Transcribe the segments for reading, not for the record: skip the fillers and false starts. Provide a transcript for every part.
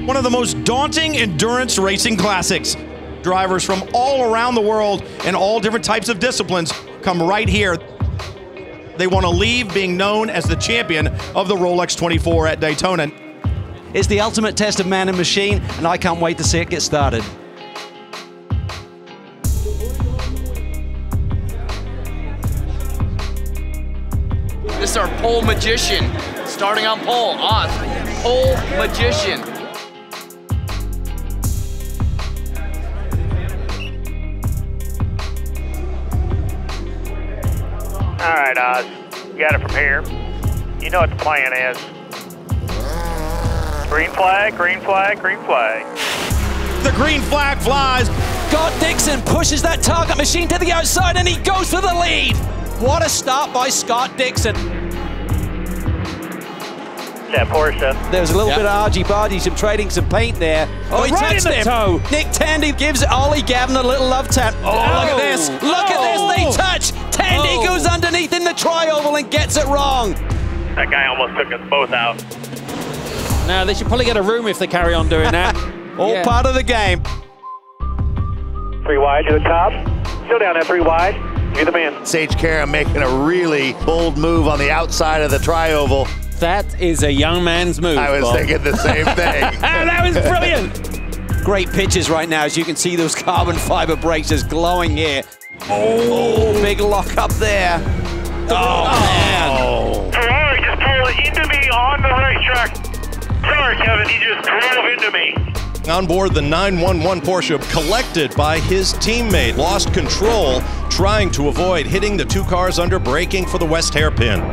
One of the most daunting endurance racing classics. Drivers from all around the world and all different types of disciplines come right here. They want to leave being known as the champion of the Rolex 24 at Daytona. It's the ultimate test of man and machine, and I can't wait to see it get started. This is our pole magician, starting on pole. Oz, pole magician. All right, Oz, you got it from here. You know what the plan is. Green flag, green flag, green flag. The green flag flies. Scott Dixon pushes that target machine to the outside, and he goes for the lead. What a start by Scott Dixon. Yeah, Porsche. There's a little bit of argy-bargy, some trading some paint there. Oh, he right touched in the him. toe. Nick Tandy gives Ollie Gavin a little love tap. Oh, look at this. Look at this. They touch. Tandy goes underneath in the tri-oval and gets it wrong. That guy almost took us both out. No, they should probably get a room if they carry on doing that. All part of the game. 3 wide to the top. Still down at 3 wide. You're the man. Sage Karam making a really bold move on the outside of the tri-oval. That is a young man's move. I was Bob. thinking the same thing. That was brilliant. Great pitches right now, as you can see those carbon fiber brakes just glowing here. Oh, big lock up there. Oh, man. Ferrari just pulled into me on the racetrack. Sorry, Kevin, he just drove into me. On board the 911 Porsche, collected by his teammate, lost control, trying to avoid hitting the two cars under braking for the West hairpin.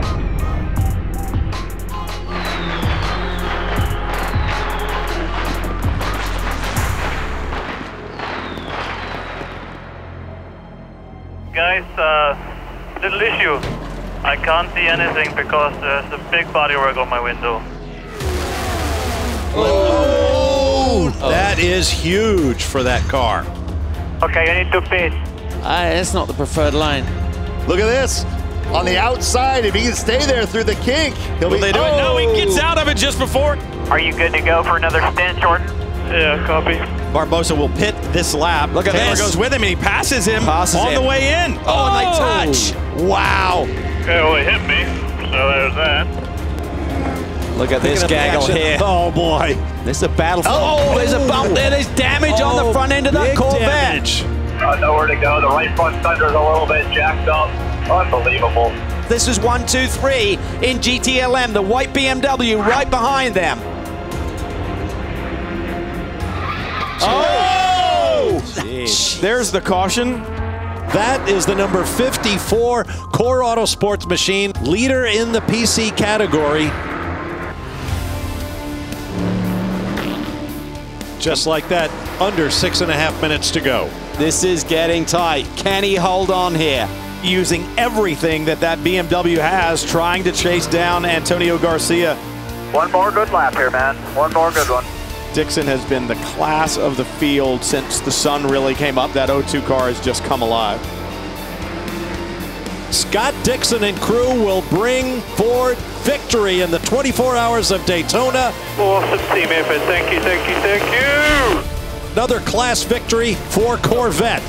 Guys, little issue. I can't see anything because there's a big bodywork on my window. Oh, that is huge for that car. Okay, I need to pit. That's not the preferred line. Look at this. On the outside, if he can stay there through the kink, he'll be. Will they do it? No, he gets out of it just before. Are you good to go for another stint, Jordan? Yeah, copy. Barbosa will pit this lap. Look at Taylor this. goes with him, and he passes him on the way in. Oh, and they touch. Wow. Okay, well, it hit me, so there's that. Look at this gaggle here. Oh, boy. This is a battle. Oh, there's a bump there. There's damage on the front end of that Corvette. Nowhere to go. The right front fender is a little bit jacked up. Unbelievable. This is 1, 2, 3 in GTLM. The white BMW right behind them. Oh! There's the caution. That is the number 54 Core Auto Sports machine, leader in the PC category. Just like that, under 6.5 minutes to go. This is getting tight. Can he hold on here? Using everything that BMW has, trying to chase down Antonio Garcia. One more good lap here, man. One more good one. Dixon has been the class of the field since the sun really came up. That O2 car has just come alive. Scott Dixon and crew will bring Ford victory in the 24 hours of Daytona. Awesome team effort. Thank you, thank you, thank you. Another class victory for Corvette.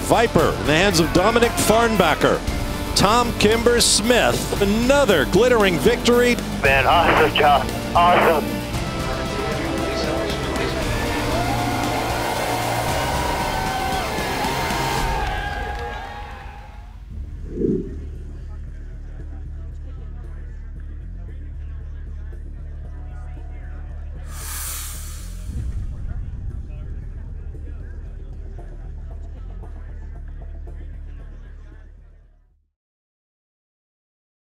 Viper in the hands of Dominic Farnbacher. Tom Kimber Smith, another glittering victory. Man, awesome job. Awesome.